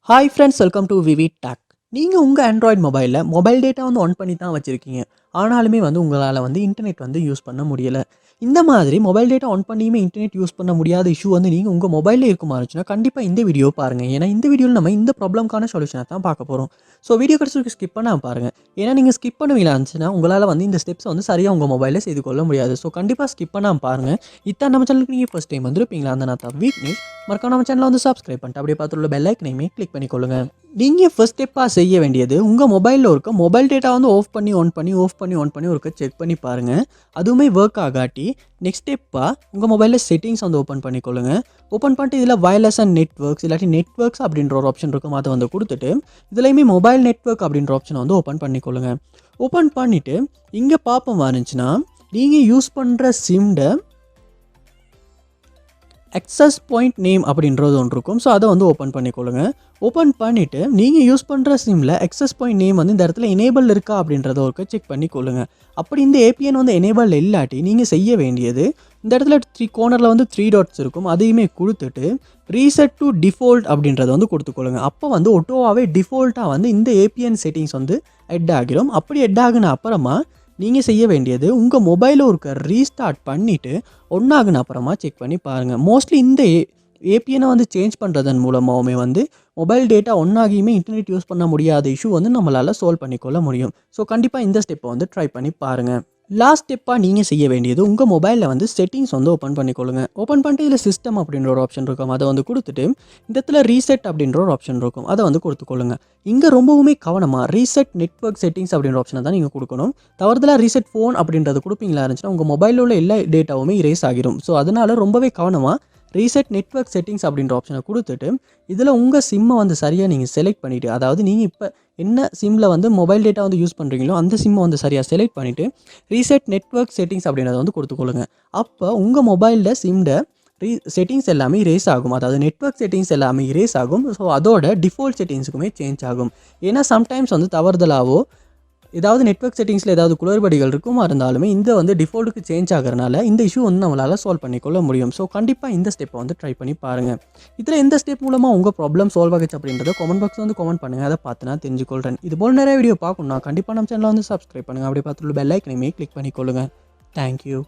Hi friends, welcome to VividTech. நீங்கள் உங்கள் Android mobile data on பண்ணி தான் வச்சுருக்கீங்க. ஆனாலுமே உங்களால் இன்டர்நெட் யூஸ் பண்ண முடியலை. இந்த மாதிரி மொபைல் டேட்டா ஆன் பண்ணியுமே இன்டர்நெட் யூஸ் பண்ண முடியாத இஷ்யூ நீங்கள் உங்கள் மொபைலில் இருக்குமா இருந்துச்சுன்னா கண்டிப்பாக இந்த வீடியோ பாருங்கள். ஏன்னா இந்த வீடியோவில் நம்ம இந்த ப்ராப்ளம்க்கான சொல்யூஷனை தான் பார்க்க போகிறோம். ஸோ வீடியோ கடைசி ஸ்கிப் பண்ணால் பாருங்கள். ஏன்னா நீங்கள் ஸ்கிப் பண்ணுவீங்களா இருந்துச்சுன்னா உங்களால் இந்த ஸ்டெப்ஸை சரியாக உங்கள் மொபைலில் செய்து கொள்ள முடியாது. ஸோ கண்டிப்பாக ஸ்கிப் பண்ணாமல் பாருங்கள். இதான் நம்ம சேனலுக்கு நீங்கள் ஃபஸ்ட் டைம் வந்திருப்பீங்களா அந்த நான் வீக் நியூஸ் மறக்காம நம்ம சேனலை சப்ஸ்கிரைப் பண்ணிட்டு அப்படியே பார்த்துள்ள பெல் ஐக்கனையுமே கிளிக் பண்ணிக்கொள்ளுங்க. நீங்கள் ஃபர்ஸ்ட் ஸ்டெப்பாக செய்ய வேண்டியது உங்கள் மொபைலில் இருக்க மொபைல் டேட்டா ஆஃப் பண்ணி ஆன் பண்ணி ஒருக்க செக் பண்ணி பாருங்கள். அதுவுமே ஒர்க் ஆகாட்டி நெக்ஸ்ட் ஸ்டெப்பாக உங்கள் மொபைலில் செட்டிங்ஸ் ஓப்பன் பண்ணிக்கொள்ளுங்க. ஓப்பன் பண்ணிட்டு இதில் வயர்லெஸ் அண்ட் நெட்வொர்க்ஸ் இல்லாட்டி நெட்வொர்க்ஸ் அப்படின்ற ஒரு ஆப்ஷன் இருக்கும். அதை கொடுத்துட்டு இதுலையுமே மொபைல் நெட்வொர்க் அப்படின்ற ஆப்ஷனை ஓப்பன் பண்ணிக்கொள்ளுங்க. ஓப்பன் பண்ணிவிட்டு இங்கே பார்ப்போம் வந்துச்சுன்னா நீங்கள் யூஸ் பண்ணுற சிம்ட அக்சஸ் பாயிண்ட் நேம் அப்படின்றது ஒன்று இருக்கும். ஸோ அதை ஓப்பன் பண்ணிக்கொள்ளுங்க. ஓப்பன் பண்ணிவிட்டு நீங்கள் யூஸ் பண்ணுற சிம்மில் அக்சஸ் பாயிண்ட் நேம் இந்த இடத்துல எனேபிள் இருக்கா அப்படின்றத ஒரு செக் பண்ணிக்கொள்ளுங்க. அப்படி இந்த ஏபிஎன் எனேபிள் இல்லாட்டி நீங்கள் செய்ய வேண்டியது இந்த இடத்துல கோர்னரில் 3 டாட்ஸ் இருக்கும். அதையுமே கொடுத்துட்டு ரீசெட் டு டிஃபால்ட் அப்படின்றத கொடுத்துக்கொள்ளுங்க. அப்போ ஒட்டோவாகவே டிஃபால்ட்டாக இந்த ஏபிஎன் செட்டிங்ஸ் ஹெட் ஆகிரும். அப்படி ஹெட் ஆகுன அப்புறமா நீங்கள் செய்ய வேண்டியது உங்கள் மொபைலில் இருக்க ரீஸ்டார்ட் பண்ணிவிட்டு ஒன்றாகுன அப்புறமா செக் பண்ணி பாருங்கள். மோஸ்ட்லி இந்த ஏபிஎனை சேஞ்ச் பண்ணுறதன் மூலமாகவுமே மொபைல் டேட்டா ஒன்றாகியுமே இன்டர்நெட் யூஸ் பண்ண முடியாத இஷ்யூ நம்மளால் சால்வ் பண்ணிக்கொள்ள முடியும். ஸோ கண்டிப்பாக இந்த ஸ்டெப்பை ட்ரை பண்ணி பாருங்கள். லாஸ்ட் ஸ்டெப்பாக நீங்கள் செய்ய வேண்டியது உங்கள் மொபைலில் செட்டிங்ஸ் ஓப்பன் பண்ணிக்கொள்ளுங்க. ஓப்பன் பண்ணிட்டு இதில் சிஸ்டம் அப்படின்ற ஒரு ஆப்ஷன் இருக்கும். அதை கொடுத்துட்டு இந்த இடத்துல ரீசெட் அப்படின்ற ஒரு ஆப்ஷன் இருக்கும். அதை கொடுத்துக்கொள்ளுங்க. இங்கே ரொம்பவுமே கவனமாக ரீசெட் நெட்வொர்க் செட்டிங்ஸ் அப்படின்ற ஆப்ஷனை தான் நீங்கள் கொடுக்கணும். தவறுதலாக ரீசெட் ஃபோன் அப்படின்றது கொடுப்பீங்களா இருந்துச்சுன்னா உங்கள் மொபைலில் உள்ள எல்லா டேட்டாவுமே இரேஸ் ஆகிரும். ஸோ அதனால் ரொம்பவே கவனமாக ரீசெட் நெட்வொர்க் செட்டிங்ஸ் அப்படின்ற ஆப்ஷனை கொடுத்துட்டு இதில் உங்கள் சிம்மை சரியாக நீங்கள் செலக்ட் பண்ணிவிட்டு, அதாவது நீங்கள் இப்போ என்ன சிம்மில் மொபைல் டேட்டா யூஸ் பண்ணுறீங்களோ அந்த சிம்மை சரியாக செலக்ட் பண்ணிவிட்டு ரீசெட் நெட்வொர்க் செட்டிங்ஸ் அப்படின்றத கொடுத்துக்கொள்ளுங்க. அப்போ உங்கள் மொபைலில் சிம்ட செட்டிங்ஸ் எல்லாமே இரேஸ் ஆகும். அதாவது நெட்வொர்க் செட்டிங்ஸ் எல்லாமே இரேஸ் ஆகும். ஸோ அதோட டிஃபால்ட் செட்டிங்ஸுக்குமே சேஞ்ச் ஆகும். ஏன்னா சம்டைம்ஸ் தவறுதலாவோ ஏதாவது நெட்வொர்க் செட்டிங்ஸில் ஏதாவது குளறுபடிகள் இருக்குமா இருந்தாலுமே இந்த டிஃபால்ட்டுக்கு சேஞ்ச் ஆகிறனால இந்த இஷ்யூ நம்மளால் சால்வ் பண்ணிக்கொள்ள முடியும். ஸோ கண்டிப்பாக இந்த ஸ்டெப்பை ட்ரை பண்ணி பாருங்கள். இதில் எந்த ஸ்டெப் மூலமாக உங்கள் ப்ராப்ளம் சால்வ் ஆகிச்சு அப்படின்றத கமெண்ட் பாக்ஸ் கமெண்ட் பண்ணுங்கள். அதை பார்த்து நான் தெரிஞ்சுக்கொள்கிறேன். இது போல் நிறைய வீடியோ பார்க்கணும்னா கண்டிப்பாக நம்ம சேனலை சப்ஸ்கிரைப் பண்ணுங்கள். அப்படியே பார்த்துள்ள பெல் ஐக்கனையுமே கிளிக் பண்ணிக்கொள்ளுங்கள். தேங்க்யூ.